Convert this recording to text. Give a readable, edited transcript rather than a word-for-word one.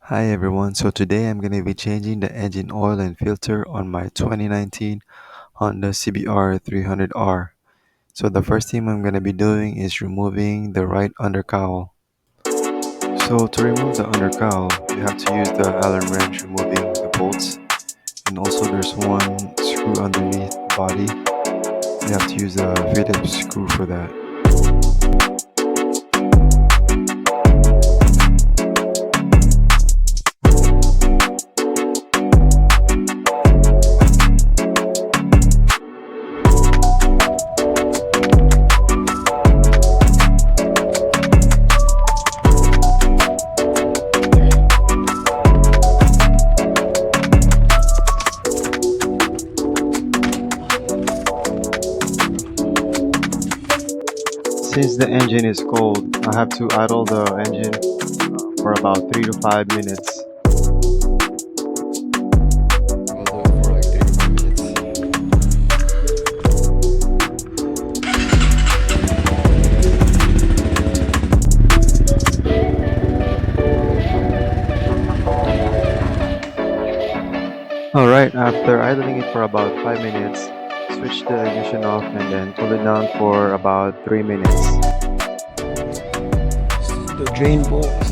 Hi everyone, so today I'm going to be changing the engine oil and filter on my 2019 Honda CBR300R. So the first thing I'm going to be doing is removing the right undercowl. So to remove the undercowl, you have to use the Allen wrench removing the bolts, and also there's one screw underneath the body. You have to use a phillips screw for that. Since the engine is cold, I have to idle the engine for about 3 to 5 minutes. I will do it for like 3 to 5 minutes. Alright, after idling it for about 5 minutes, switch the ignition off and then cool it down for about 3 minutes. The drain bolts.